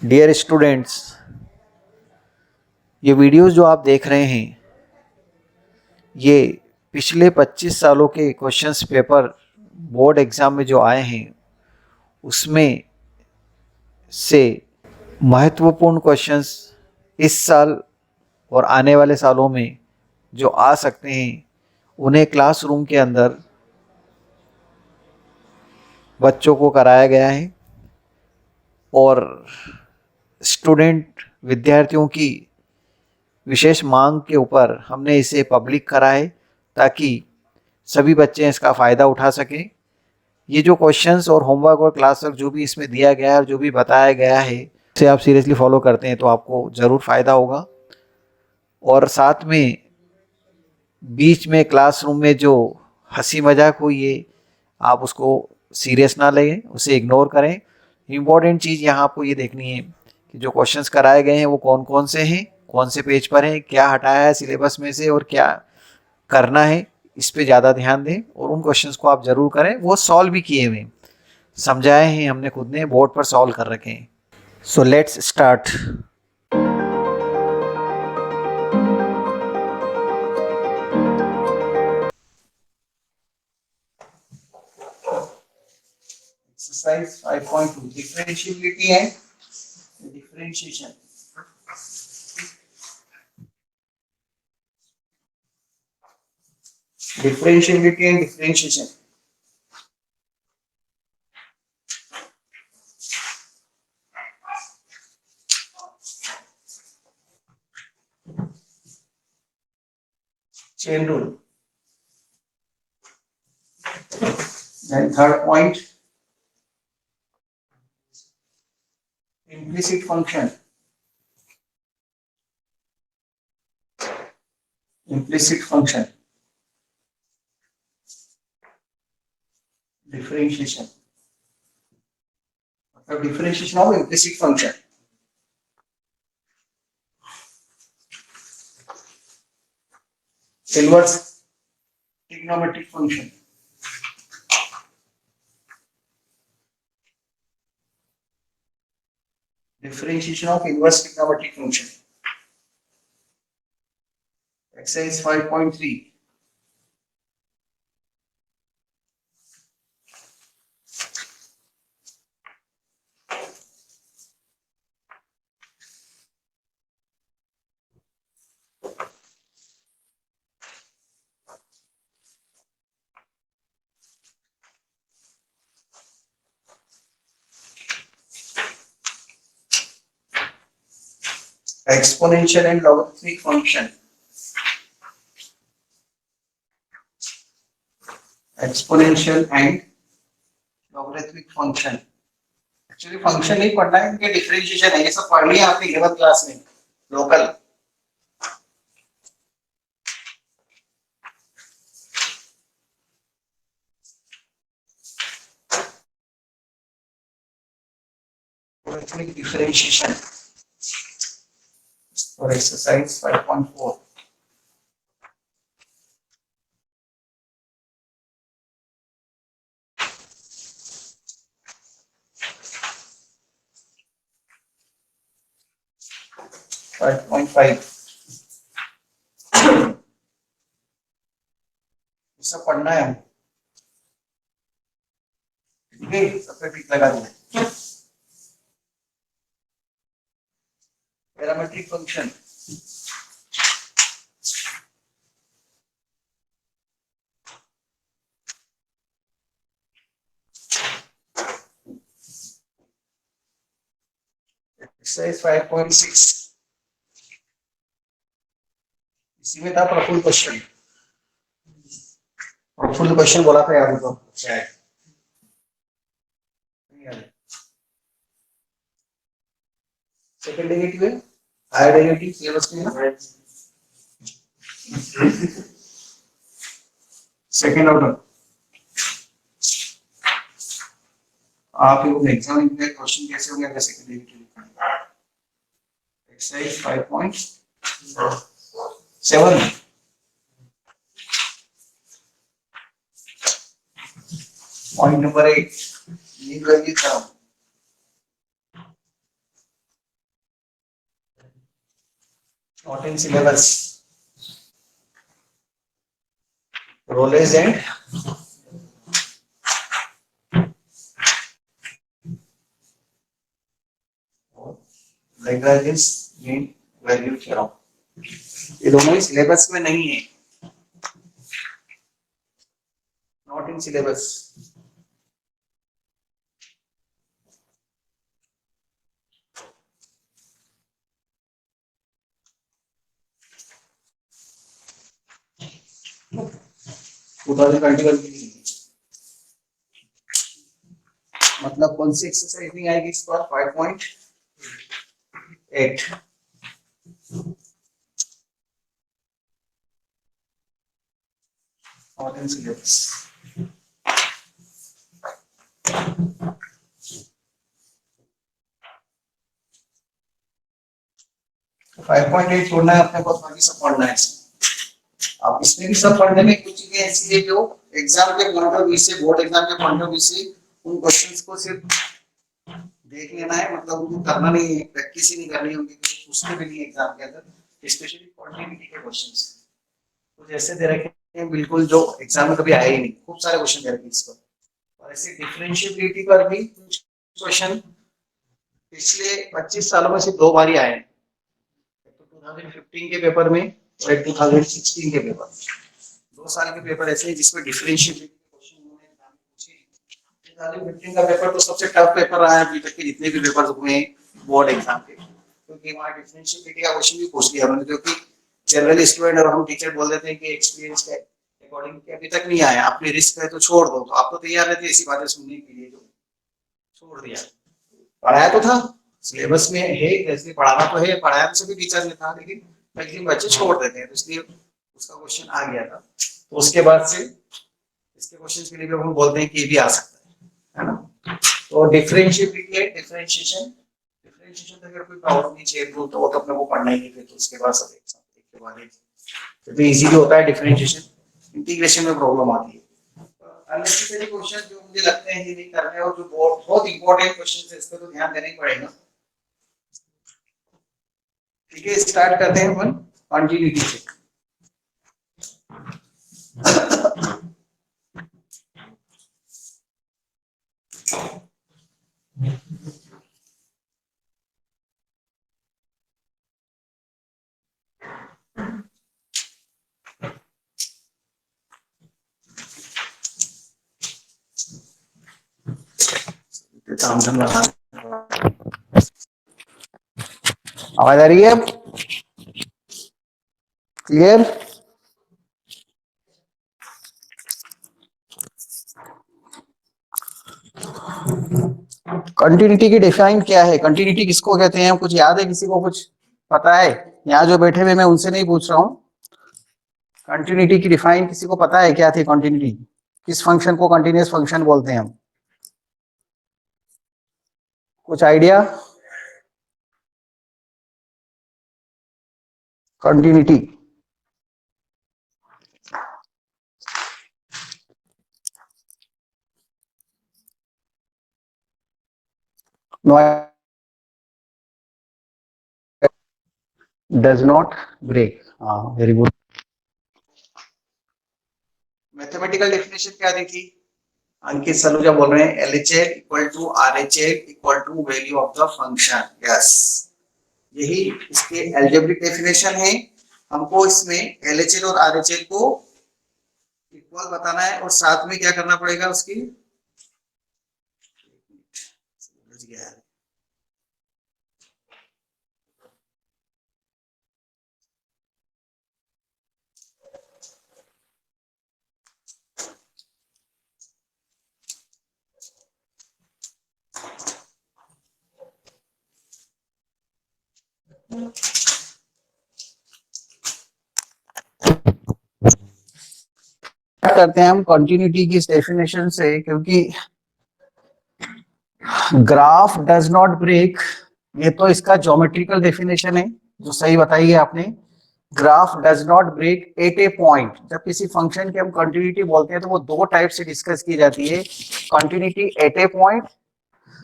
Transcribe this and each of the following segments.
Dear students, ये videos जो आप देख रहे हैं ये पिछले 25 सालों के क्वेश्चंस पेपर बोर्ड एग्ज़ाम में जो आए हैं उसमें से महत्वपूर्ण क्वेश्चंस इस साल और आने वाले सालों में जो आ सकते हैं उन्हें क्लासरूम के अंदर बच्चों को कराया गया है और स्टूडेंट विद्यार्थियों की विशेष मांग के ऊपर हमने इसे पब्लिक करा है ताकि सभी बच्चे इसका फ़ायदा उठा सकें। ये जो क्वेश्चंस और होमवर्क और क्लास वर्क जो भी इसमें दिया गया है और जो भी बताया गया है उसे आप सीरियसली फॉलो करते हैं तो आपको ज़रूर फ़ायदा होगा। और साथ में बीच में क्लासरूम में जो हंसी मजाक हुई है आप उसको सीरियस ना लें, उसे इग्नोर करें। इम्पॉर्टेंट चीज़ यहाँ आपको ये देखनी है कि जो क्वेश्चंस कराए गए हैं वो कौन कौन से हैं, कौन से पेज पर हैं, क्या हटाया है सिलेबस में से और क्या करना है, इस पे ज़्यादा ध्यान दें और उन क्वेश्चंस को आप ज़रूर करें। वो सॉल्व भी किए हुए समझाए हैं हमने, खुद ने बोर्ड पर सॉल्व कर रखे हैं। So let's start. Exercise 5.2 differentiability and differentiation. Differentiability and differentiation. Chain rule. Then third point, implicit function. Implicit function. Differentiation. Differentiation of implicit function. Inverse trigonometric function. Differentiation of inverse trigonometric function. Exercise 5.3. Exponential and logarithmic function. Exponential and logarithmic function. Actually function नहीं पढ़ना है, इनके differentiation है, ये सब पढ़ लिया आपने 11th क्लास में local. logarithmic differentiation for exercise 5.4. Five point five सब पढ़ना है हम, ठीक है, सब पे टिक लगा दिया। Parametric function. एक्सरसाइज 5.6 इसी में था प्रफुल्ल क्वेश्चन। प्रफुल्ल क्वेश्चन बोला था याद तो शायद नहीं याद। सेकंड डेरिवेटिव है, हायर डेरिवेटिव सिलेबस में ना, सेकंड ऑर्डर। आप लोग एग्जाम में क्वेश्चन कैसे होंगे अगर सेकंड डेरिवेटिव लिखना है। Exercise 5.7 point number 8 leave value theorem. Not in syllabus. Rollers and Lagrange's mean value theorem. ये दोनों ही सिलेबस में नहीं है. Not in syllabus. मतलब कौन सी एक्सरसाइज नहीं आएगी इस पर 5.8 और इन सिलेबस 5.8 छोड़ना है अपने को, बाकी सब पढ़ना है. आप इसमें भी सब पढ़ने में कुछ चीजें ऐसी है जो एग्जाम के पॉइंट ऑफ व्यू से, बोर्ड एग्जाम के पॉइंट ऑफ व्यू से उन क्वेश्चंस को सिर्फ देख लेना है, मतलब उनको करना नहीं है, प्रैक्टिस ही नहीं करनी है उनकी, उसके भी नहीं एग्जाम के अंदर. स्पेशली क्वांटिटी के क्वेश्चंस कुछ ऐसे दे रखे हैं बिल्कुल जो एग्जाम में कभी आए ही नहीं. खूब सारे क्वेश्चन दे रखे हैं इस पर. और ऐसे डिफरेंशिएबिलिटी पर भी कुछ क्वेश्चन पिछले 25 सालों में सिर्फ 2 बार ही आए हैं. तो 2015 के पेपर में और एक 2016 के पेपर. 2 साल के पेपर ऐसे हैं जिसमें डिफरेंशिएबिलिटी के क्वेश्चन उन्होंने एग्जाम में पूछे. 2015 का पेपर तो सबसे टफ पेपर रहा है अभी तक के जितने भी पेपर हुए हैं बोर्ड एग्जाम के, क्योंकि वहाँ डिफरेंशिएबिलिटी का क्वेश्चन भी पूछ लिया उन्होंने, क्योंकि जनरली स्टूडेंट और हम टीचर बोल देते हैं कि एक्सपीरियंस के अकॉर्डिंग अभी तक नहीं आया, अपनी रिस्क है तो छोड़ दो. तो आप तो तैयार रहते ऐसी बातें सुनने के लिए, जो छोड़ दिया. पढ़ाया तो था, सिलेबस में है, जैसे पढ़ाना तो है, पढ़ाया तो सभी टीचर ने था, लेकिन मैक्सिमम बच्चे छोड़ देते हैं, तो इसलिए उसका क्वेश्चन आ गया था. तो उसके बाद से इसके क्वेश्चन के लिए भी हम बोलते हैं कि ये भी आ सकता है ना. तो डिफरेंशिएबिलिटी है, डिफरेंशिएशन तो अगर कोई प्रॉब्लम नहीं चाहिए तो वो तो अपने को पढ़ना ही नहीं, फिर तो उसके बाद सब एक साथ एक के बाद एक तो इजीली होता है डिफरेंशिएशन. इंटीग्रेशन में प्रॉब्लम आती है. अननेसेसरी क्वेश्चन जो मुझे लगते हैं ये नहीं करने, और जो बहुत इंपॉर्टेंट क्वेश्चन है इस पर तो ध्यान देना ही पड़ेगा. ठीक है, स्टार्ट करते हैं अपन कंटिन्यूटी से. आवाज आ रही है? क्लियर? कंटिन्यूटी की डिफाइन क्या है? कंटिन्यूटी किसको कहते हैं? कुछ याद है किसी को? कुछ पता है? यहाँ जो बैठे हुए मैं उनसे नहीं पूछ रहा हूँ. कंटिन्यूटी की डिफाइन किसी को पता है क्या थी? कंटिन्यूटी किस फंक्शन को कंटिन्यूअस फंक्शन बोलते हैं हम? कुछ idea? Continuity no, does not break. हाँ, वेरी गुड. मैथमेटिकल डेफिनेशन क्या देखी? अंकित सलूजा बोल रहे हैं LHL equal to RHL equal to value of the function. Yes, यही इसके एल्जेब्रिक डेफिनेशन है. हमको इसमें LHL और RHL को इक्वल बताना है, और साथ में क्या करना पड़ेगा उसकी, करते हैं हम कंटिन्यूटी की डेफिनेशन से, क्योंकि ग्राफ डज नॉट ब्रेक ये तो इसका ज्योमेट्रिकल डेफिनेशन है जो सही बताई है आपने. Graph does not break at a point. जब किसी फंक्शन की हम कंटिन्यूटी बोलते हैं तो वो 2 टाइप से डिस्कस की जाती है. Continuity at a point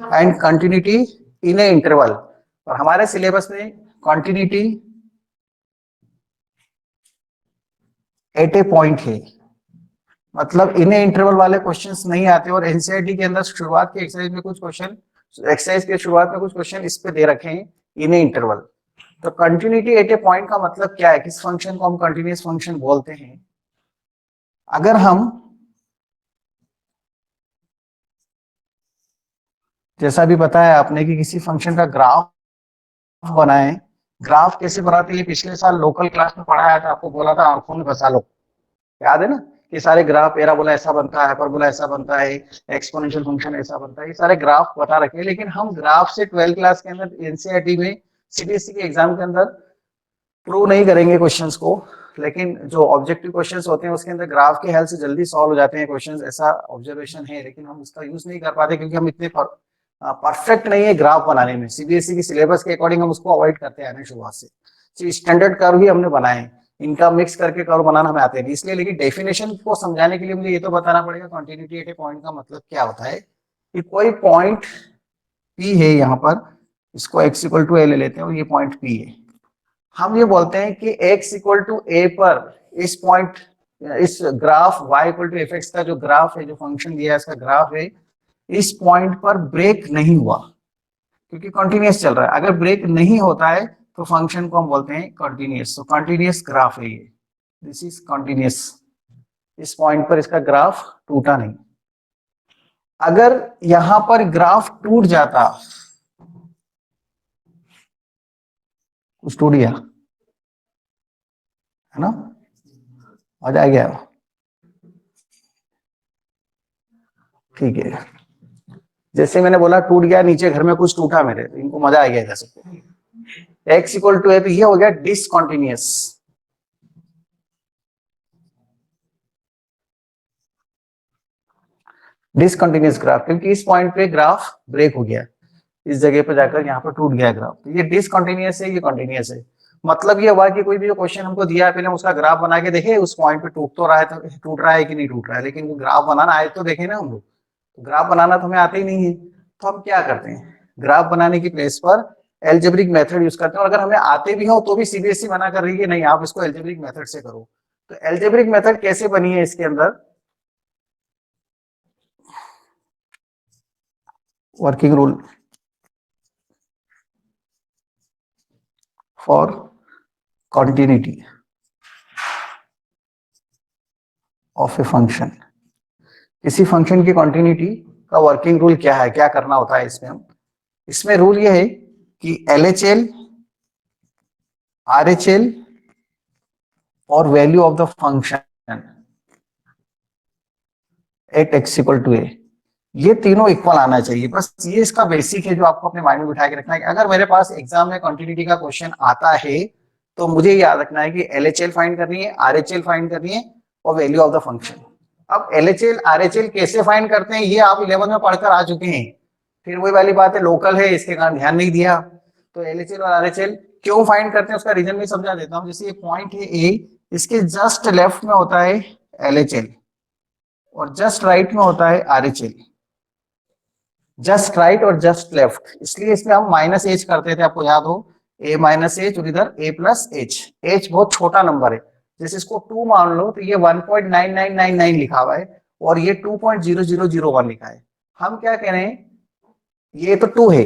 and continuity in A interval. और हमारे सिलेबस में कंटिन्यूटी एट ए पॉइंट है, मतलब इन्हें इंटरवल वाले क्वेश्चंस नहीं आते। और एनसीईआरटी के अंदर शुरुआत के एक्सरसाइज में कुछ क्वेश्चन, एक्सरसाइज के शुरुआत में कुछ क्वेश्चन इस पे दे रखे हैं, इन्हें इंटरवल। तो कंटिन्यूटी एट ए पॉइंट का मतलब क्या है, किस फंक्शन को हम कंटिन्यूअस फंक्शन बोलते हैं। अगर हम जैसा भी बताया आपने कि किसी फंक्शन का ग्राफ बनाए, ग्राफ कैसे बनाते हैं पिछले साल लोकल क्लास में पढ़ाया था, आपको बोला था आंखों में फंसा लो, याद है ना। ये सारे ग्राफ, पैराबोला ऐसा बनता है, हाइपरबोला ऐसा बनता है, एक्सपोनेंशियल फंक्शन ऐसा बनता है, ये सारे ग्राफ बता रखे हैं। लेकिन हम ग्राफ से 12th क्लास के अंदर एनसीईआरटी में सीबीएसई के एग्जाम के अंदर प्रूव नहीं करेंगे क्वेश्चंस को। लेकिन जो ऑब्जेक्टिव क्वेश्चंस होते हैं उसके अंदर ग्राफ के हेल्प से जल्दी सॉल्व हो जाते हैं क्वेश्चंस, ऐसा ऑब्जर्वेशन है। लेकिन हम उसका यूज नहीं कर पाते क्योंकि हम इतने परफेक्ट नहीं है ग्राफ बनाने में। सीबीएसई की सिलेबस के अकॉर्डिंग हम उसको अवॉइड करते हैं शुरुआत से। स्टैंडर्ड कर्व ही हमने बनाए, इनका मिक्स करके कर्व बनाना हमें आते हैं इसलिए। लेकिन डेफिनेशन को समझाने के लिए मुझे ये तो बताना पड़ेगा कंटिन्यूटी एट ए पॉइंट का मतलब क्या होता है। कि कोई पॉइंट पी है यहाँ पर, इसको x इक्वल टू ए ले लेते हैं और ये पॉइंट पी है। हम ये बोलते हैं कि x इक्वल टू ए पर इस पॉइंट, इस graph y equal to F X का जो ग्राफ है, जो फंक्शन दिया है इसका ग्राफ है, इस पॉइंट पर ब्रेक नहीं हुआ क्योंकि कंटिन्यूअस चल रहा है। अगर ब्रेक नहीं होता है तो फंक्शन को हम बोलते हैं कंटिन्यूअस। तो कंटिन्यूअस ग्राफ है ये, दिस इज कंटिन्यूअस। इस पॉइंट पर इसका ग्राफ टूटा नहीं। अगर यहां पर ग्राफ टूट जाता, कुछ टूट गया है ना, मजा आ गया, ठीक है। जैसे मैंने बोला टूट गया, नीचे घर में कुछ टूटा मेरे, तो इनको मजा आ गया इधर सबको। एक्स इक्वल टू ए, तो ये हो गया डिसकंटिन्यूअस। डिसकंटिन्यूअस ग्राफ, क्योंकि इस पॉइंट पे ग्राफ ब्रेक हो गया, इस जगह पे जाकर यहाँ पर टूट गया ग्राफ। तो ये डिसकंटिन्यूअस है, ये कंटिन्यूअस है। मतलब ये हुआ कि कोई भी जो क्वेश्चन हमको दिया है, पहले उसका ग्राफ बना के देखे उस पॉइंट पे टूट तो रहा है, तो टूट रहा है कि नहीं टूट रहा है। लेकिन वो ग्राफ बनाना आए तो देखे ना हम लोग, तो ग्राफ बनाना तो हमें आते ही नहीं है। तो हम क्या करते हैं, ग्राफ बनाने की प्लेस पर एल्जेब्रिक मेथड यूज करते हैं। और अगर हमें आते भी हो तो भी सीबीएसई मना कर रही है नहीं आप इसको एल्जेब्रिक मेथड से करो। तो एल्जेब्रिक मेथड कैसे बनी है, इसके अंदर working rule for continuity of a function. किसी फंक्शन की कंटिन्यूटी का वर्किंग रूल क्या है, क्या करना होता है इसमें हम, इसमें रूल ये है कि LHL, RHL और value of the function at x equal to a, ये तीनों इक्वल आना चाहिए। बस ये इसका बेसिक है जो आपको अपने माइंड में बिठा के रखना है। अगर मेरे पास एग्जाम में कंटिन्यूटी का क्वेश्चन आता है तो मुझे याद रखना है कि LHL फाइंड करनी है, RHL फाइंड करनी है और वैल्यू ऑफ द फंक्शन। अब LHL RHL कैसे फाइंड करते हैं ये आप 11 में पढ़कर आ चुके हैं। फिर वही वाली बात है, लोकल है इसके कारण ध्यान नहीं दिया। तो LHL और RHL क्यों फाइंड करते हैं उसका रीजन भी समझा देता हूँ। जैसे ये पॉइंट है ए, इसके जस्ट लेफ्ट में होता है LHL और जस्ट राइट में होता है RHL। जस्ट राइट और जस्ट लेफ्ट, इसलिए इसमें हम माइनस एच करते थे, आपको याद हो, ए माइनस एच और इधर ए प्लस एच। एच बहुत छोटा नंबर है, जैसे इसको 2 मान लो तो ये 1.9999 लिखा हुआ है और ये 2.0001 लिखा है। हम क्या कह रहे हैं, ये तो 2 है,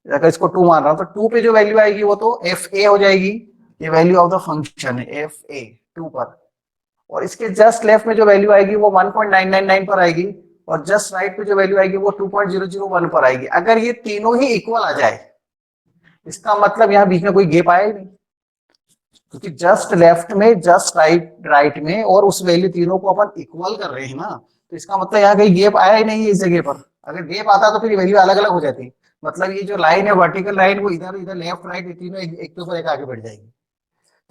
अगर इसको 2 मान रहा हूं तो 2 पे जो वैल्यू आएगी वो तो एफ ए हो जाएगी। ये वैल्यू ऑफ द फंक्शन है एफ ए 2 पर। और इसके जस्ट लेफ्ट में जो वैल्यू आएगी वो 1.999 पर आएगी और जस्ट राइट पे जो वैल्यू आएगी वो 2.001 पर आएगी। अगर ये तीनों ही इक्वल आ जाए इसका मतलब यहाँ बीच में कोई गैप आया ही नहीं, क्योंकि जस्ट लेफ्ट में, जस्ट राइट में और उस वैल्यू तीनों को अपन इक्वल कर रहे हैं ना, तो इसका मतलब यहाँ कहीं गैप आया ही नहीं है इस जगह पर। अगर गैप आता तो फिर वैल्यू अलग अलग हो जाती। मतलब ये जो लाइन है वर्टिकल लाइन वो इधर इधर लेफ्ट राइट तीनों एक के ऊपर एक आगे बढ़ जाएगी।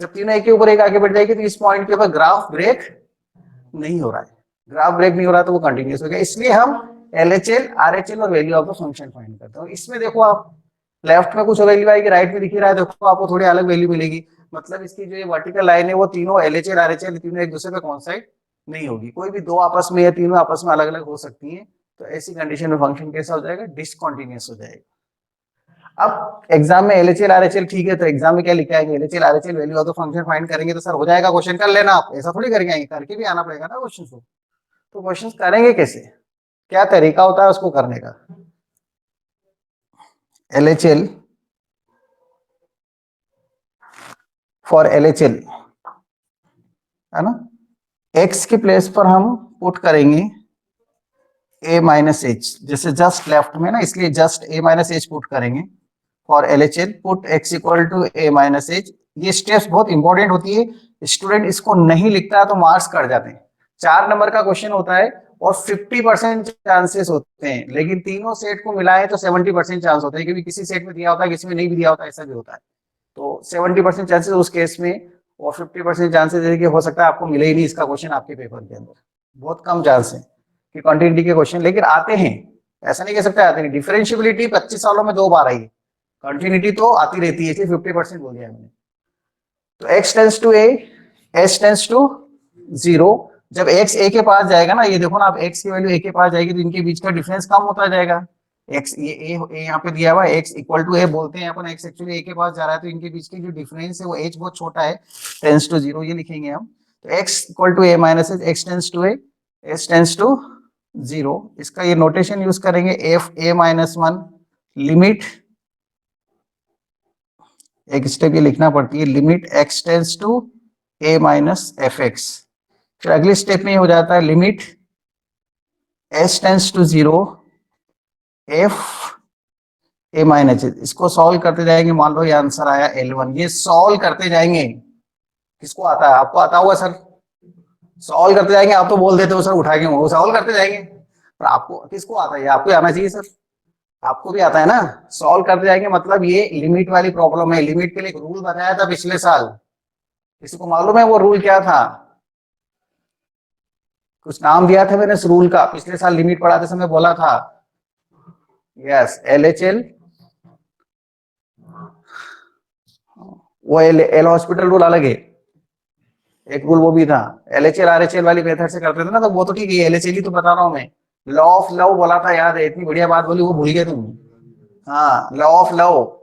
जब तीनों एक के ऊपर एक आगे बढ़ जाएगी तो इस पॉइंट के ऊपर ग्राफ ब्रेक नहीं हो रहा है। ग्राफ ब्रेक नहीं हो रहा तो वो कंटिन्यूस हो गया। इसलिए हम LHL RHL और value of the function find करते हैं। इसमें देखो आप लेफ्ट में कुछ वैल्यू आएगी, राइट में दिख रहा है, देखो आपको थोड़ी अलग वैल्यू मिलेगी। मतलब इसकी जो ये वर्टिकल लाइन है वो तीनों LHL RHL तीनों एक दूसरे पे कॉन्साइड नहीं होगी, कोई भी दो आपस में या तीनों आपस में अलग अलग हो सकती है। तो ऐसी कंडीशन में फंक्शन कैसा हो जाएगा, डिसकंटिन्यूअस हो जाएगा। अब एग्जाम में एलएचएल आरएचएल ठीक है, तो एग्जाम में क्या लिखा है, LHL RHL value of the function find करेंगे तो सर हो जाएगा क्वेश्चन, कर लेना आप, ऐसा थोड़ी करके आएंगे, करके भी आना पड़ेगा ना क्वेश्चन को। तो क्वेश्चन करेंगे कैसे, क्या तरीका होता है उसको करने का। एलएचएल फॉर एलएचएल है ना, एक्स के प्लेस पर हम पुट करेंगे a माइनस एच, जैसे जस्ट लेफ्ट में ना, इसलिए just a minus h put करेंगे for LHL, put x equal to a minus h. ये स्टेप्स बहुत इंपॉर्टेंट होती है, स्टूडेंट इसको नहीं लिखता है तो मार्क्स कट जाते हैं। 4 नंबर का क्वेश्चन होता है और 50% चांसेस होते हैं, लेकिन तीनों सेट को मिलाएं तो 70% चांस होते हैं, क्योंकि किसी सेट में दिया होता है किसी में नहीं भी दिया होता है, ऐसा भी होता है। तो 70% चांसेस उस केस में, और 50% चांसेस है कि हो सकता है आपको मिले ही नहीं इसका क्वेश्चन आपके पेपर के अंदर। बहुत कम चांस है कि कंटिन्यूटी के क्वेश्चन, लेकिन आते हैं, ऐसा नहीं कह सकते आते नहीं। डिफरेंशियबिलिटी 25 सालों में 2 बार आई, कंटिन्यूटी तो आती रहती है, इसलिए 50% बोल दिया मैंने। तो x tends to a, h tends to 0। जब x a के पास जाएगा ना, ये देखो ना, अब x की वैल्यू a के पास जाएगी तो इनके बीच का डिफरेंस कम होता जाएगा। x ये a यहाँ पे दिया हुआ है, x इक्वल टू a बोलते हैं अपन, x एक्चुअली a के पास जा रहा है, तो इनके बीच की जो डिफरेंस है वो h बहुत छोटा है, टेंस टू 0 ये लिखेंगे हम। तो x equal to a minus x tends to a, h tends to 0। इसका ये नोटेशन यूज करेंगे, f a माइनस 1 लिमिट, एक स्टेप ये लिखना पड़ती है, limit x tends to a minus F X. फिर अगले स्टेप में हो जाता है limit h tends to 0 f a minus. इसको सॉल्व करते जाएंगे, मान लो ये आंसर आया L1, ये सॉल्व करते जाएंगे। किसको आता है, आपको आता होगा सर, सॉल्व करते जाएंगे। आप तो बोल देते हो सर उठा के, वो सॉल्व करते जाएंगे, पर आपको किसको आता है, आपको आना चाहिए सर, आपको भी आता है ना। सॉल्व करते जाएंगे मतलब ये लिमिट वाली प्रॉब्लम है। लिमिट के लिए एक रूल बताया था पिछले साल, किसी को मालूम है वो रूल क्या था, कुछ नाम दिया था मैंने इस रूल का, पिछले साल लिमिट पढ़ाते समय बोला था। यस, एलएचएल, वो एल हॉस्पिटल रूल अलग है, एक रूल वो भी था। एलएचएल आरएचएल वाली मेथड से करते थे ना, तो वो तो ठीक है, एलएचएल ही तो बता रहा हूं मैं। लॉ ऑफ लव बोला था, याद है, इतनी बढ़िया बात बोली, वो भूल गए तुम। हाँ, law of love,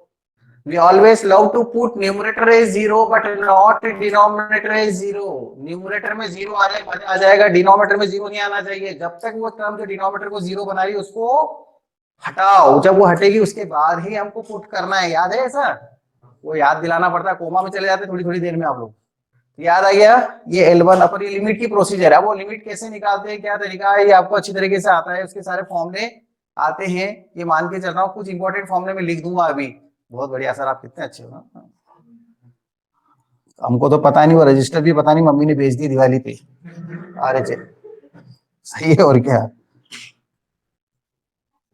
we always love to put numerator as 0 but not denominator as 0। Numerator में 0 आ जाएगा, डिनोमिनेटर में 0 नहीं आना चाहिए। जब तक वो टर्म जो डिनोमिनेटर को 0 बना रही है उसको हटाओ, जब वो हटेगी उसके बाद ही हमको पुट करना है, याद है ऐसा, वो याद दिलाना पड़ता है, कोमा में चले जाते थोड़ी थोड़ी देर में आप लोग। याद आ गया, ये L1 अपन, ये लिमिट की प्रोसीजर है। वो लिमिट कैसे निकालते हैं, क्या तरीका है, ये आपको अच्छी तरीके से आता है, उसके सारे फॉर्मूले आते हैं, ये मान के चल रहा हूँ। कुछ इंपॉर्टेंट फॉर्मूले में लिख दूंगा अभी। बहुत बढ़िया सर, आप कितने अच्छे हो। हमको तो पता नहीं, वो रजिस्टर भी पता नहीं, मम्मी ने भेज दी दिवाली पे। अरे सही है, और क्या,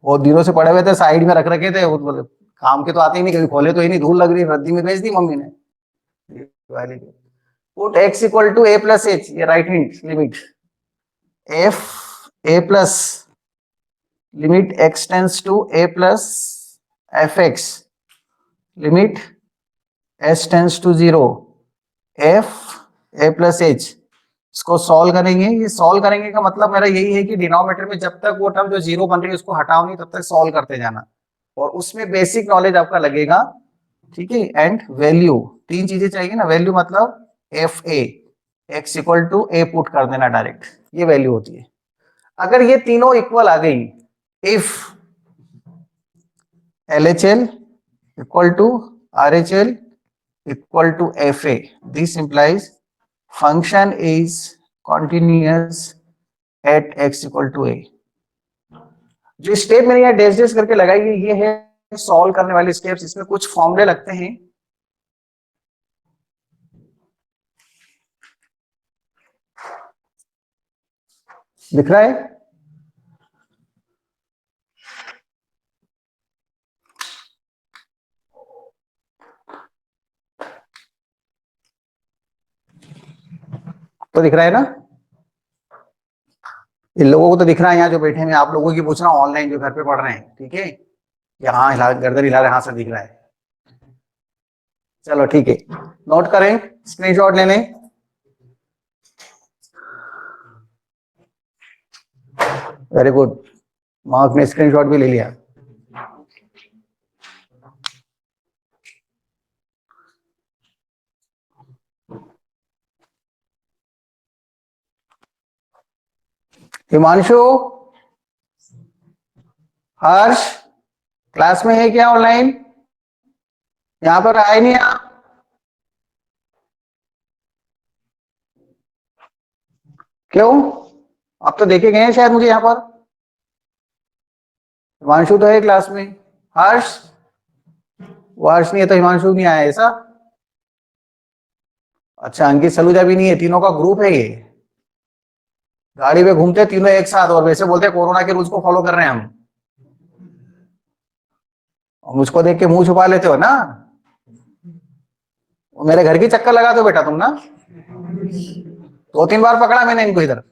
बहुत दिनों से पड़े हुए थे, साइड में रख रखे थे, वो काम के तो आते ही नहीं, कभी खोले तो ही नहीं, धूल लग रही, रद्दी में भेज दी मम्मी ने दिवाली पे। Put x equal to a plus h, ये right hand limit, f a plus limit x tends to a plus f x, limit h tends to 0 f a plus h. इसको सॉल्व करेंगे, ये solve करेंगे का मतलब मेरा यही है कि डिनोमिनेटर में जब तक वो टर्म जो 0 बन रही है उसको हटाओ नहीं, तब तक सॉल्व करते जाना, और उसमें बेसिक नॉलेज आपका लगेगा, ठीक है। एंड वैल्यू, 3 चीजें चाहिए ना, वैल्यू मतलब F A, X equal to A put कर देना डायरेक्ट, ये वैल्यू होती है। अगर ये तीनों इक्वल आ गई, if LHL equal to RHL equal to FA, this implies function is continuous at x equal to a। जो स्टेप मैंने यहाँ डैश डैश करके लगाई है, ये है सॉल्व करने वाले स्टेप्स, इसमें कुछ फॉर्मूले लगते हैं। दिख रहा है, तो दिख रहा है ना, इन लोगों को तो दिख रहा है, यहाँ जो बैठे हैं, आप लोगों की पूछ रहा हूँ, ऑनलाइन जो घर पे पढ़ रहे हैं, ठीक है। यहाँ हिला, गर्दन हिला रहे, हाँ सर दिख रहा है, चलो ठीक है, नोट करें, स्क्रीनशॉट ले लें। वेरी गुड, मार्क ने स्क्रीनशॉट भी ले लिया। हिमांशु, हर्ष, क्लास में है क्या ऑनलाइन? यहां पर आए नहीं आप? क्यों? आप तो देखे गए हैं शायद मुझे यहां पर। हिमांशु तो है क्लास में। हर्ष, वो हर्ष नहीं है तो हिमांशु नहीं आया ऐसा? अच्छा, अंकित सलूजा भी नहीं है, तीनों का ग्रुप है ये। गाड़ी पे घूमते तीनों एक साथ और वैसे बोलते कोरोना के रूल्स को फॉलो कर रहे हैं हम। और मुझको देख के मुंह छुपा लेते हो ना। मेरे घर की चक्कर लगा दो बेटा तुम ना। 2-3 बार पकड़ा मैंने इनको इधर।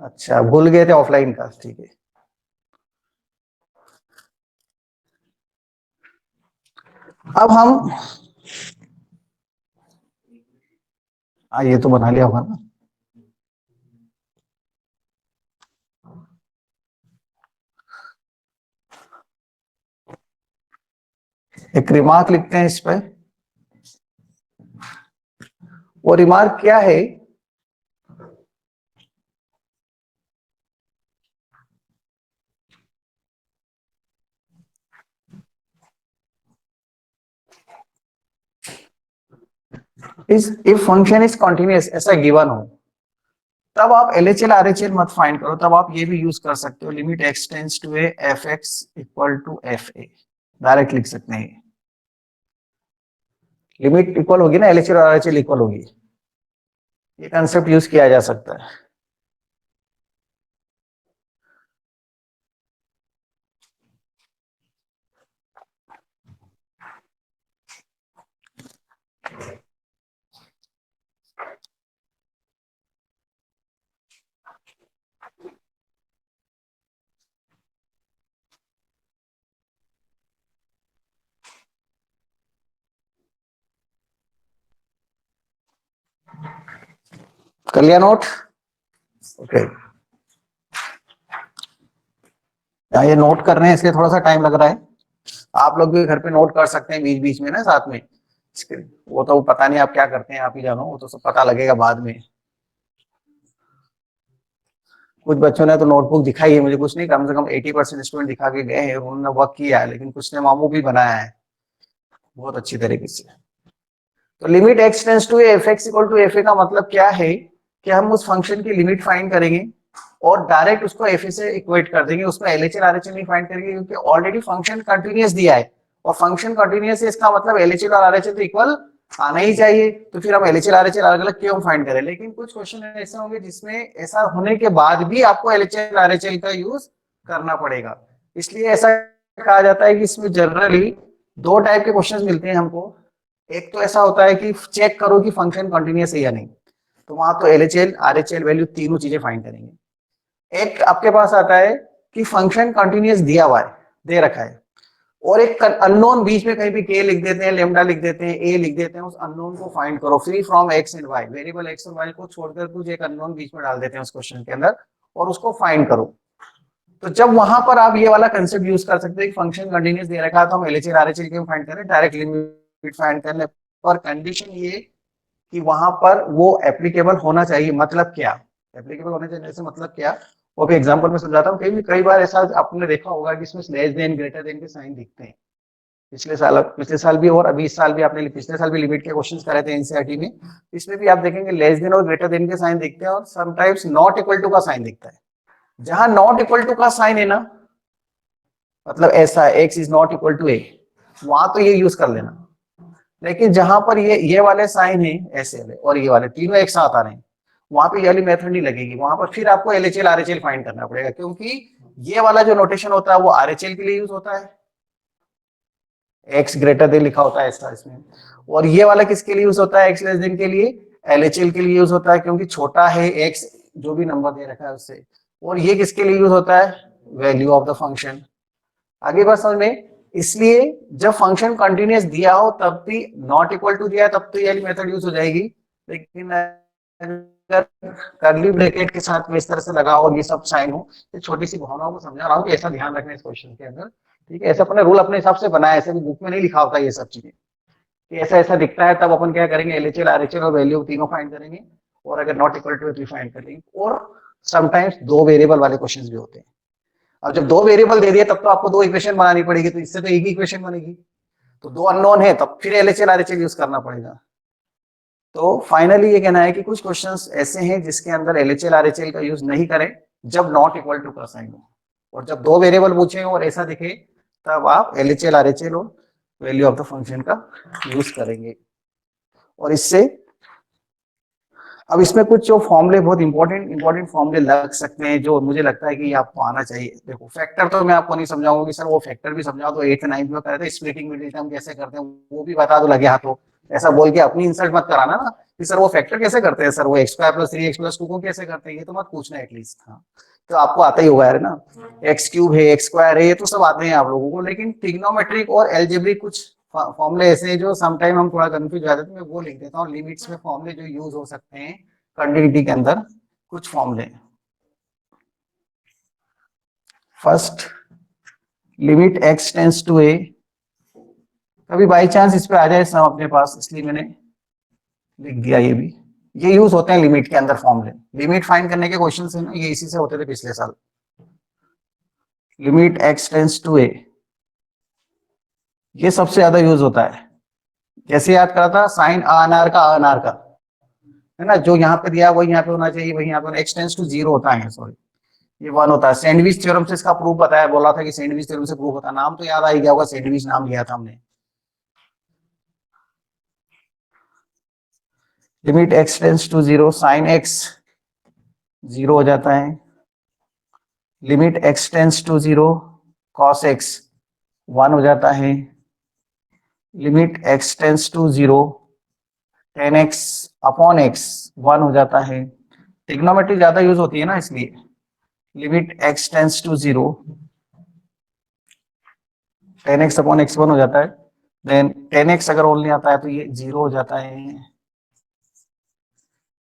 अच्छा, भूल गए थे ऑफलाइन का, ठीक है। अब हम, ये तो बना लिया होगा ना। एक रिमार्क लिखते हैं इस पे। वो रिमार्क क्या है? इफ फंक्शन इज कंटिन्यूअस, ऐसा गिवन हो, तब आप LHL RHL मत फाइंड करो, तब आप ये भी यूज कर सकते हो, limit x tends to a fx equal to fa, direct लिख सकते हैं। लिमिट इक्वल होगी ना, LHL और RHL इक्वल होगी, ये कंसेप्ट यूज किया जा सकता है। कर लिया नोट? ओके। ये नोट कर रहे हैं इसलिए थोड़ा सा टाइम लग रहा है। आप लोग भी घर पे नोट कर सकते हैं बीच बीच में ना साथ में। वो तो पता नहीं आप क्या करते हैं, आप ही जानो, वो तो सब पता लगेगा बाद में। कुछ बच्चों ने तो नोटबुक दिखाई है मुझे, कुछ नहीं, कम से कम 80% स्टूडेंट दिखा के गए हैं, उन्होंने वर्क किया है, लेकिन कुछ ने मामू भी बनाया है बहुत अच्छी तरीके से। तो limit x tends to F x equal to f a का मतलब क्या है कि हम उस फंक्शन की लिमिट फाइंड करेंगे और डायरेक्ट उसको एफ ए से इक्वेट कर देंगे, उसमें LHL RHL नहीं फाइंड करेंगे क्योंकि ऑलरेडी फंक्शन कंटिन्यूअस दिया है, और फंक्शन कंटिन्यूअस है इसका मतलब LHL और RHL तो इक्वल आना ही चाहिए। तो फिर हम LHL RHL अलग अलग क्यों फाइंड करें? लेकिन कुछ क्वेश्चन ऐसे होंगे जिसमें ऐसा होने के बाद भी आपको LHL RHL का यूज करना पड़ेगा, इसलिए ऐसा कहा जाता है कि इसमें जनरली 2 टाइप के क्वेश्चंस मिलते हैं हमको। एक तो ऐसा होता है कि चेक करो कि फंक्शन कंटिन्यूअस है या नहीं, तो वहां तो LHL RHL वैल्यू तीनों चीजें फाइंड करेंगे। एक आपके पास आता है कि फंक्शन कंटिन्यूअस दिया हुआ है, दे रखा है, और एक अननोन बीच में कहीं भी k लिख देते हैं, लेमडा लिख देते हैं, a लिख देते हैं, उस अननोन को फाइंड करो free from x and y, variable x और y को छोड़कर कुछ एक अननोन बीच में डाल देते हैं उस क्वेश्चन के अंदर और उसको फाइंड करो। तो जब वहां पर आप ये वाला कंसेप्ट यूज कर सकते हैं कि फंक्शन कंटिन्यूअस दे रखा है तो हम LHL RHL क्यों फाइंड करें, डायरेक्ट लिमिट फाइंड कर ले, और कंडीशन ये कि वहां पर वो एप्लीकेबल होना चाहिए। मतलब क्या एप्लीकेबल होने चाहिए से मतलब क्या, वो भी एग्जांपल में समझाता हूँ। कई बार ऐसा आपने देखा होगा कि इसमें लेस देन ग्रेटर देन के साइन दिखते हैं, पिछले साल भी और अभी इस साल भी, आपने पिछले साल भी लिमिट के क्वेश्चंस करे थे एनसीईआरटी में, इसमें भी आप देखेंगे लेस देन और ग्रेटर देन के साइन दिखते हैं और समटाइम्स नॉट इक्वल टू का साइन दिखता है। जहां नॉट इक्वल टू का साइन है ना, मतलब ऐसा x is not equal to a, वहां तो ये यूज कर लेना। लेकिन जहां पर ये वाले साइन है ऐसे वाले और ये वाले तीनों एक साथ आ रहे हैं, वहां पे ये वाली मेथड नहीं लगेगी, वहां पर फिर आपको LHL RHL फाइंड करना पड़ेगा, क्योंकि ये वाला जो नोटेशन होता है वो RHL के लिए यूज होता है, x ग्रेटर देन लिखा होता है ऐसा इसमें, और ये वाला किसके लिए यूज होता है, x लेस देन के लिए, LHL के लिए यूज होता है क्योंकि छोटा है x जो भी नंबर दे रखा है उससे, और ये किसके लिए यूज होता है, वैल्यू ऑफ द फंक्शन। आगे बात समझ में? इसलिए जब फंक्शन कंटिन्यूअस दिया हो तब भी, नॉट इक्वल टू दिया है तब तो ये वाली मेथड यूज हो जाएगी, लेकिन अगर कर्ली ब्रैकेट के साथ में इस तरह से लगा हो, ये सब साइन हो, तो छोटी सी भावनाओं को समझा रहा हूँ कि ऐसा ध्यान रखना इस क्वेश्चन के अंदर, ठीक है। ऐसा अपने रूल अपने हिसाब से बनाया, ऐसे भी बुक में नहीं लिखा होता ये सब चीजें कि ऐसा ऐसा दिखता है तब अपन क्या करेंगे, LHL RHL और वैल्यू तीनों फाइंड करेंगे, और अगर नॉट इक्वल टू है तो फाइंड कर लेंगे। और समटाइम्स दो वेरिएबल वाले क्वेश्चंस भी होते हैं। अब जब दो वेरिएबल दे दिए तब तो आपको दो इक्वेशन बनानी पड़ेगी, तो इससे तो एक ही इक्वेशन बनेगी। तो दो अननोन है तब फिर एलएचएल आरएचएल यूज करना पड़ेगा। तो फाइनली ये कहना है कि कुछ क्वेश्चंस ऐसे हैं जिसके अंदर एलएचएल आरएचएल का यूज नहीं करें जब नॉट इक्वल टू का साइन हो, और जब दो वेरिएबल पूछे और ऐसा दिखे तब आप एलएचएल आरएचएल और वैल्यू ऑफ द फंक्शन का यूज करेंगे। और इससे अब इसमें कुछ जो फॉर्मूले बहुत इंपॉर्टेंट फॉर्मूले लग सकते हैं जो मुझे लगता है कि आपको आना चाहिए। देखो फैक्टर तो मैं आपको नहीं समझाऊंगा कि सर वो फैक्टर भी समझाओ, तो 8th 9th में करे थे स्प्लिटिंग मिडिल टर्म कैसे करते हैं वो भी बता दो लगे हाथों। ऐसा बोल के अपनी इंसल्ट मत कराना ना कि सर वो फैक्टर कैसे करते हैं, सर वो x² + 3x + 2 को कैसे करते हैं, ये तो मत पूछना एटलीस्ट। हाँ तो आपको आता ही होगा यार ना, x³ है x² है ये तो सब आते हैं आप लोगों को, लेकिन ट्रिग्नोमेट्रिक और एल्जेब्रिक कुछ फॉर्मूले ऐसे हैं जो समटाइम हम थोड़ा कंफ्यूज हो जाते हैं, तो मैं वो लिख देता हूँ लिमिट्स में फॉर्मूले जो यूज हो सकते हैं कंटिन्यूटी के अंदर कुछ फॉर्मूले। First limit x tends to a, कभी बाई चांस इस पे आ जाए सम अपने पास इसलिए मैंने लिख दिया। ये भी ये यूज होते हैं लिमिट के अंदर फॉर्मूले, लिमिट फाइंड करने के क्वेश्चंस है ना ये इसी से होते थे पिछले साल। Limit x tends to a ये सबसे ज्यादा यूज होता है। जैसे याद करा था साइन अनार का अनार का है ना, जो यहाँ पे दिया वही यहाँ पे होना चाहिए, वही यहाँ पे x टेंड्स टू 0 होता है, सॉरी ये 1 होता है। सैंडविच थ्योरम से इसका प्रूफ बताया, बोला था कि सैंडविच थ्योरम से प्रूफ होता है, नाम तो याद आ ही गया होगा, सैंडविच नाम लिया था हमने। Limit x tends to 0 sine x 0 हो जाता है, limit x tends to 0 cos x 1 हो जाता है, limit x tends to 0 tan x upon x 1 हो जाता है। ट्रिग्नोमेट्री ज्यादा यूज होती है ना इसलिए। Limit x tends to 0 tan x upon x 1 हो जाता है, देन tan x अगर ओनली आता है तो ये 0 हो जाता है।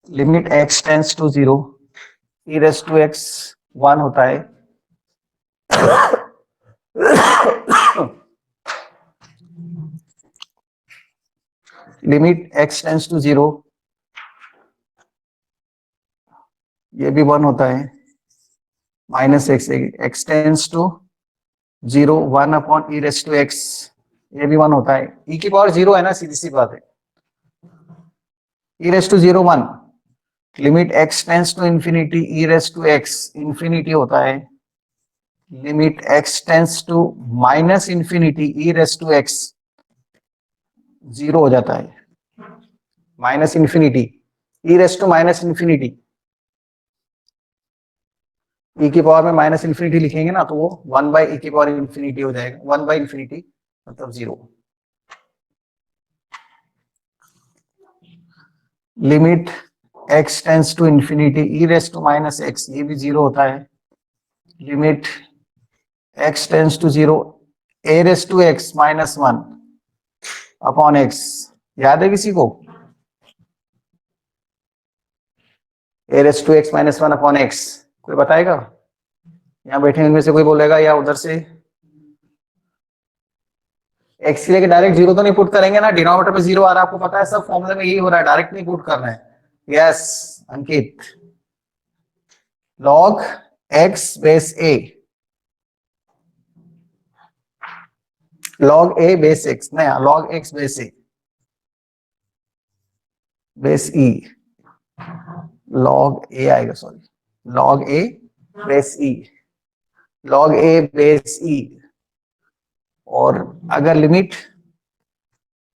Limit x tends to 0 e raise to x 1 होता है। लिमिट x टेंड्स टू 0 ये भी 1 होता है, minus x tends to 0 1 upon e raise to x ये भी 1 होता है। e की पावर 0 है ना, सीधी सी बात है। e raise to 0 1, limit x tends to infinity e raise to x infinity होता है। Limit x tends to minus infinity e raise to x 0 हो जाता है। Minus infinity e raise to minus infinity, e की power में minus infinity लिखेंगे ना तो वो 1 बाई e की पावर इंफिनिटी हो जाएगा, 1 बाई इंफिनिटी मतलब 0। Limit x tends to infinity e raise to minus x ये भी 0 होता है। Limit x tends to 0 a raise to x minus 1 upon x, याद है किसी को? a raise to x minus 1 upon x कोई बताएगा? यहाँ बैठे इनमें से कोई बोलेगा, या उधर से? x के लिए डायरेक्ट 0 तो नहीं पुट करेंगे ना, डिनोमिनेटर पे 0 आ रहा है, आपको पता है सब फॉर्मूले में यही हो रहा है, डायरेक्ट नहीं पुट करना है। Yes Ankit, log x base a, log a base x नहीं, log x base a base e, log a आएगा, sorry log a base e, log a base e। और अगर limit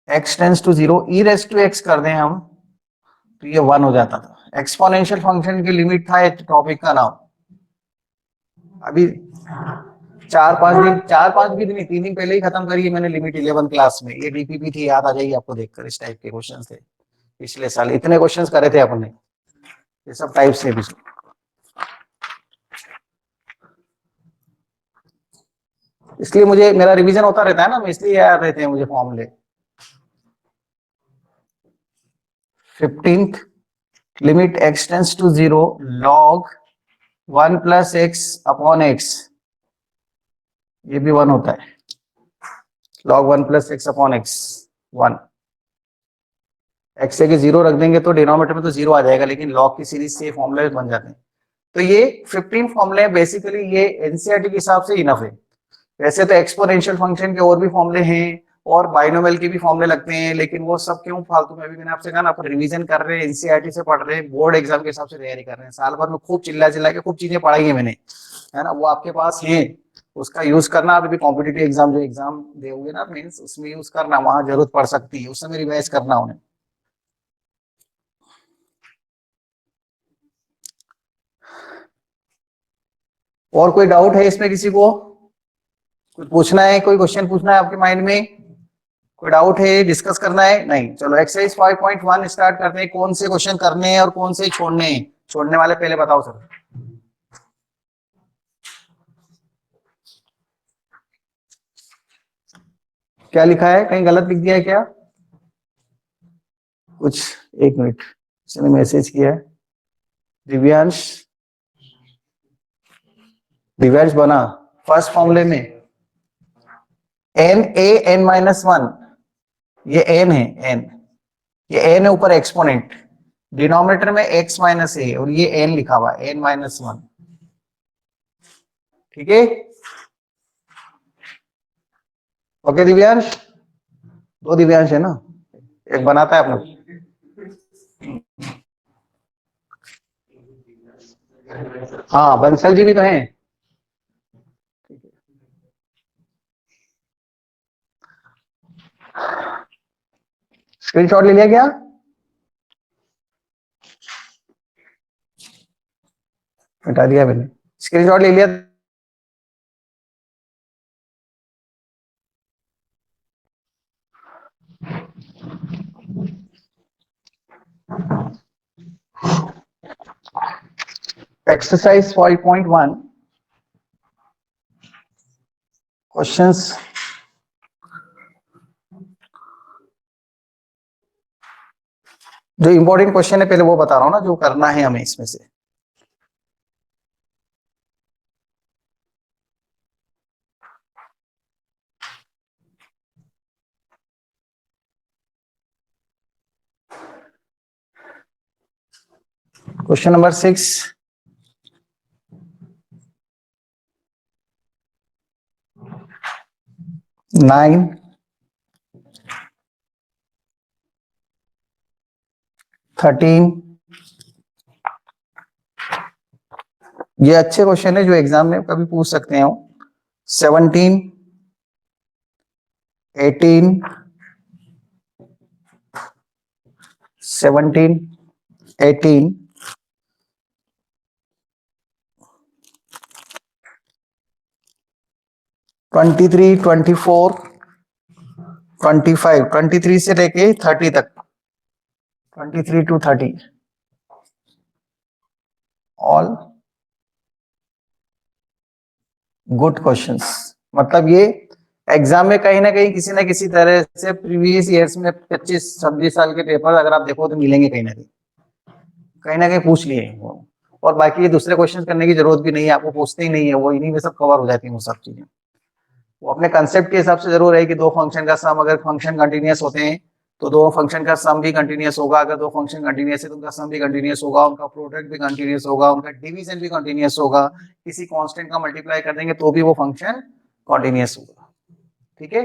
x tends to 0 e raise to x कर दें हम तो ये 1 हो जाता था। एक्सपोनेंशियल फंक्शन की लिमिट था एक टॉपिक का नाम, अभी 4-5 भी नहीं 3 दिन पहले ही खत्म करी है मैंने लिमिट 11 क्लास में। ये डीपीपी थी, याद आ जाएगी आपको देखकर, इस टाइप के क्वेश्चन थे पिछले साल, इतने क्वेश्चन करे थे अपने, ये सब टाइप से भी। इसलिए मुझे मेरा रिवीजन होता रहता है ना, इसलिए याद रहते हैं मुझे फॉर्मूले। 15th limit x tends to 0 log 1 plus x upon x ये भी 1 होता है, log 1 plus x upon x 1। X के जीरो रख देंगे तो डिनोमिनेटर में तो जीरो आ जाएगा, लेकिन लॉग की सीरीज से फॉर्मूले बन जाते हैं। तो ये 15 फॉर्मूले बेसिकली ये एनसीईआरटी के हिसाब से इनफ है। वैसे तो एक्सपोनेंशियल फंक्शन के और भी फॉर्मूले हैं और बाइनोमियल के भी फॉर्मूले लगते हैं, लेकिन वो सब क्यों फालतू में, अभी मैंने आपसे कहा ना, आप रिवीजन कर रहे हैं, एनसीईआरटी से पढ़ रहे हैं, बोर्ड एग्जाम के हिसाब से तैयारी कर रहे हैं, साल भर में खूब चिल्ला चिल्ला के खूब चीजें पढ़ाई है मैंने, है ना, वो आपके पास है, उसका यूज करना। अभी भी कॉम्पिटिटिव एग्जाम जो एग्जाम दोगे ना मीन्स, उसमें यूज करना, वहां जरूरत पड़ सकती है, उस समय रिवाइज करना उन्हें। और कोई डाउट है इसमें किसी को? कुछ पूछना है, कोई क्वेश्चन पूछना है आपके माइंड में, कोई डाउट है, डिस्कस करना है? नहीं, चलो एक्सरसाइज 5.1 स्टार्ट करते हैं। कौन से क्वेश्चन करने हैं और कौन से छोड़ने हैं? छोड़ने वाले पहले बताओ सर। क्या लिखा है, कहीं गलत लिख दिया है क्या कुछ? एक मिनट, उसने मैसेज किया है। दिव्यांश, दिव्यांश बना फर्स्ट फॉर्मूले में n a n minus one, ये एन है, एन, ये एन है ऊपर एक्सपोनेंट, डिनोमिनेटर में एक्स माइनस ए, और ये एन लिखा हुआ है, एन माइनस वन। ठीक है, ओके दिव्यांश, दो दिव्यांश है ना, एक बनाता है अपना। हाँ बंसल जी भी तो हैं। स्क्रीनशॉट ले लिया क्या? हटा दिया मैंने, स्क्रीनशॉट ले लिया। Exercise 5.1 questions. जो इंपॉर्टेंट क्वेश्चन है पहले वो बता रहा हूं ना, जो करना है हमें इसमें से। क्वेश्चन नंबर 6, 9, 13, ये अच्छे क्वेश्चन है जो एग्जाम में कभी पूछ सकते हैं। 17, 18, 17, 18, 23, 24, 25, 23 से लेके 30 तक, 23 to 30, ऑल गुड क्वेश्चंस। मतलब ये एग्जाम में कहीं ना किसी तरह से प्रीवियस ईयर्स में 25-26 साल के पेपर अगर आप देखो तो मिलेंगे, कहीं ना कहीं पूछ लिए वो। और बाकी ये दूसरे क्वेश्चन करने की जरूरत भी नहीं है, आपको पूछते ही नहीं है, वो इन्हीं में सब कवर हो जाती है वो सब चीजें। वो अपने कंसेप्ट के हिसाब से जरूर है कि दो फंक्शन का सम, अगर फंक्शन कंटिन्यूअस होते हैं तो दो फंक्शन का सम भी कंटिन्यूअस होगा, अगर दो फंक्शन कंटिन्यूअस है तो उनका सम भी कंटिन्यूअस होगा, उनका प्रोडक्ट भी कंटिन्यूअस होगा, उनका डिवीजन भी कंटिन्यूअस होगा, किसी कांस्टेंट का मल्टीप्लाई कर देंगे तो भी वो फंक्शन कंटिन्यूअस होगा। ठीक है,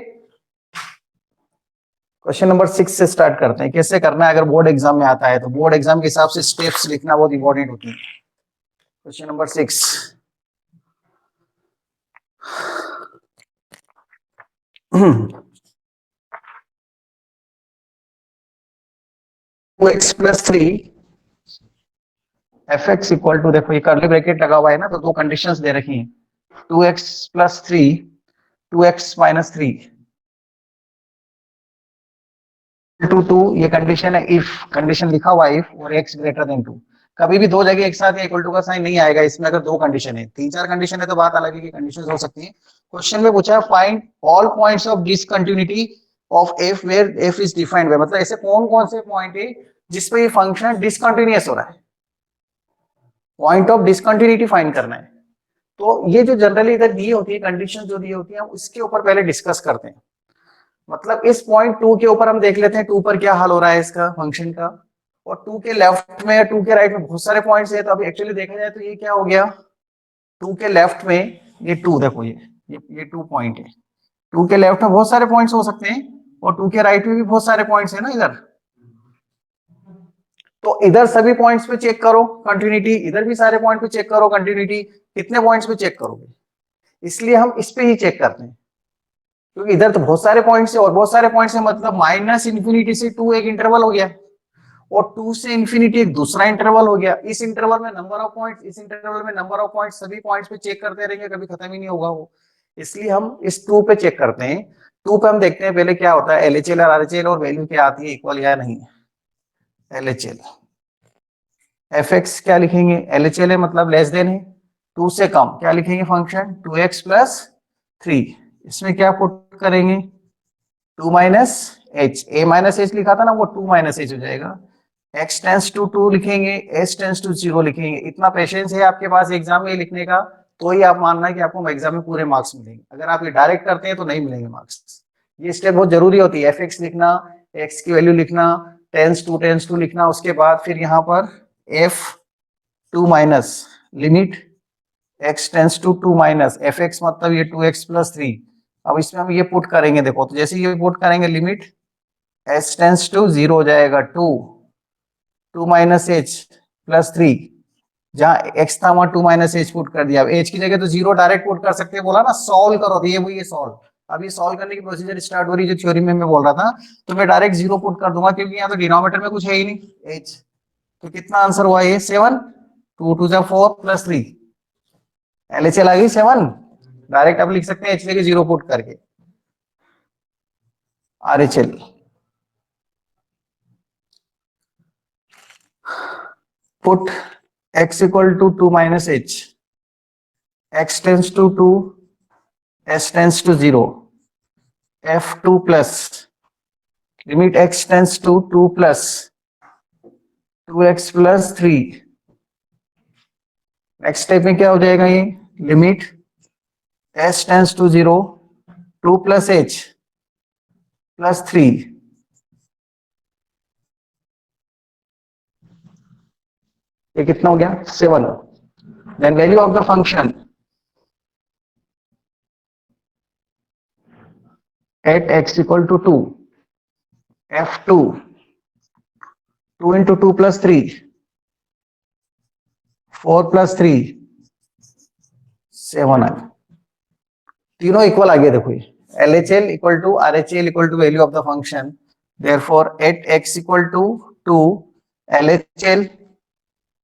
क्वेश्चन नंबर 6 से स्टार्ट करते हैं। कैसे करना है अगर बोर्ड एग्जाम में आता है तो, बोर्ड एग्जाम के हिसाब से स्टेप्स लिखना बहुत इंपॉर्टेंट होती है। Question number 6, two x plus three f x equal to, देखो ये कर्ली ब्रैकेट लगा हुआ है ना, तो दो कंडीशंस दे रखी हैं, 2x plus 3, 2x minus 3 to 2, ये कंडीशन है, इफ कंडीशन लिखा हुआ है, इफ और x ग्रेटर देन 2। कभी भी दो जगह एक साथ इक्वल टू का साइन नहीं आएगा इसमें, अगर दो कंडीशन है। 3-4 कंडीशन है तो बात अलग है कि कंडीशन हो सकती है। क्वेश्चन में पूछा है find all points of discontinuity of f where f is defined by, मतलब ऐसे कौन कौन से पॉइंट है जिसपे ये फंक्शन डिसकंटिन्यूअस हो रहा है, पॉइंट ऑफ डिसकंटिन्यूटी फाइंड करना है। तो ये जो जनरली इधर दी होती है कंडीशन जो दी होती है, हम उसके ऊपर पहले डिस्कस करते हैं। मतलब इस पॉइंट 2 के ऊपर हम देख लेते हैं 2 पर क्या हाल हो रहा है इसका फंक्शन का, और 2 के लेफ्ट में या 2 के राइट में बहुत सारे पॉइंट्स है। तो अभी एक्चुअली देखा जाए तो ये क्या हो गया, 2 के लेफ्ट में ये 2 देखो, ये 2 पॉइंट है। 2 के लेफ्ट में बहुत सारे पॉइंट्स हो सकते हैं और 2 के राइट में भी बहुत सारे पॉइंट्स है ना इधर। तो इधर सभी पॉइंट्स पे चेक करो कंटिन्यूटी, इधर भी सारे पॉइंट पे चेक करो कंटिन्यूटी। कितने पॉइंट्स पे चेक करोगे, इसलिए हम इस पे ही चेक करते हैं, क्योंकि इधर तो बहुत सारे पॉइंट्स है और बहुत सारे पॉइंट्स है, मतलब माइनस इन्फिनिटी से 2 एक इंटरवल हो गया और 2 से इन्फिनिटी एक दूसरा इंटरवल हो गया। इस इंटरवल में नंबर ऑफ पॉइंट्स, इस इंटरवल में नंबर ऑफ पॉइंट्स, सभी पॉइंट्स पे चेक करते रहेंगे, कभी खत्म ही नहीं होगा वो। इसलिए हम इस 2 पे चेक करते हैं। 2 पे हम देखते हैं पहले क्या होता है, एलएचएल और आरएचएल, और वैल्यू क्या आती है, इक्वल या नहीं। एलएचएल एफ एक्स क्या लिखेंगे, एलएचएल है मतलब लेस देन है, 2 से कम, क्या लिखेंगे फंक्शन 2x प्लस 3। इसमें क्या पुट करेंगे 2 माइनस एच, ए माइनस एच लिखा था ना, वो 2 माइनस एच हो जाएगा। x टेंस टू 2 लिखेंगे, s टेंस टू 0 लिखेंगे। इतना पेशेंस है आपके पास एग्जाम में लिखने का, तो ही आप मानना कि आपको एग्जाम में पूरे मार्क्स मिलेंगे। अगर आप ये डायरेक्ट करते हैं तो नहीं मिलेंगे मार्क्स। ये स्टेप बहुत जरूरी होती है, एफ लिखना, x की वैल्यू लिखना, टेंस टू लिखना, उसके बाद फिर यहाँ पर f2 minus limit x tends to 2 minus f मतलब ये 2x प्लस 3। अब इसमें हम ये पुट करेंगे, देखो तो जैसे ये पुट करेंगे लिमिट s टेंस टू 0 हो जाएगा, 2 माइनस एच प्लस 3, जहां x था वहां 2 माइनस एच पुट कर दिया। अब h की जगह तो 0 डायरेक्ट पुट कर सकते हैं, बोला ना सॉल्व करो, तो ये वही है सॉल्व। अब ये सॉल्व करने की प्रोसीजर स्टार्ट हो रही है, जो थ्योरी में मैं बोल रहा था। तो मैं डायरेक्ट 0 पुट कर दूंगा, क्योंकि यहाँ तो डिनोमिनेटर में कुछ है ही नहीं h। तो कितना आंसर हुआ ये 7, 2 2 4 प्लस 3, एलएचएल आ गई 7। डायरेक्ट आप लिख सकते हैं h जगह 0 पुट करके। RHL put x equal to 2 minus h, x tends to 2, s tends to 0, f2 plus limit x tends to 2 plus 2x plus 3। Next step में क्या हो जाएगा, ये limit s tends to 0, 2 plus h plus 3। ये कितना हो गया 7। Then value of the function at x equal to 2, f2 2 into 2 plus 3, 4 plus 3, 7 आ गया। तीनों इक्वल आ गया, देखो ये LHL equal to RHL equal to value of the function. Therefore at x equal to 2, LHL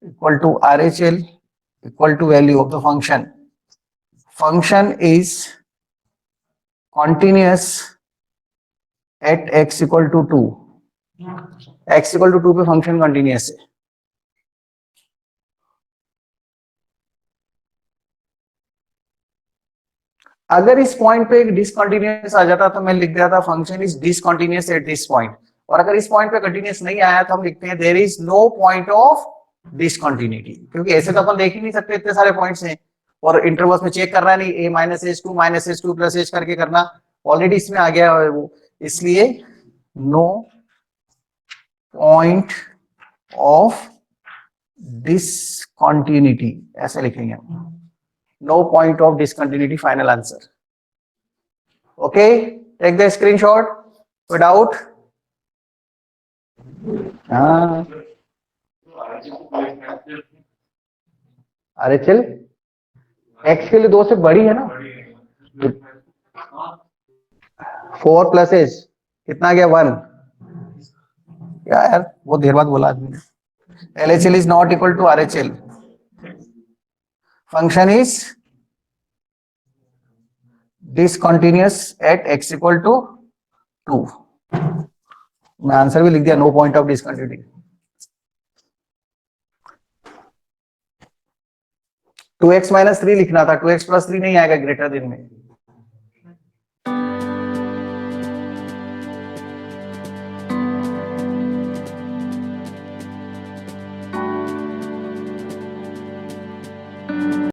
equal to RHL equal to value of the function. Function is continuous at x equal to 2। x equal to 2 पे function continuous है। अगर इस point पे एक discontinuous आ जाता तो मैं लिख दिया था function is discontinuous at this point, और अगर इस पॉइंट पे कंटिन्यूअस नहीं आया तो हम लिखते हैं there is no point of discontinuity, क्योंकि ऐसे तो अपन देख ही नहीं सकते, इतने सारे पॉइंट्स हैं और इंटरवल्स में चेक करना नहीं, a minus H 2 minus H 2 plus H करके करना, ऑलरेडी इसमें आ गया है वो। इसलिए नो पॉइंट ऑफ डिसकंटिन्यूटी ऐसे लिखेंगे हम, no point of discontinuity, final answer. Okay, take the screenshot. Without RHL x के लिए 2 से बड़ी है ना, 4 प्लस एच कितना गया 1। क्या यार बहुत देर बाद बोला आदमी ने। LHL is not equal to RHL. Function is discontinuous at x equal to 2। मैं आंसर भी लिख दिया, no point of discontinuity. 2x minus 3 लिखना था, 2x प्लस 3 नहीं आएगा ग्रेटर देन में।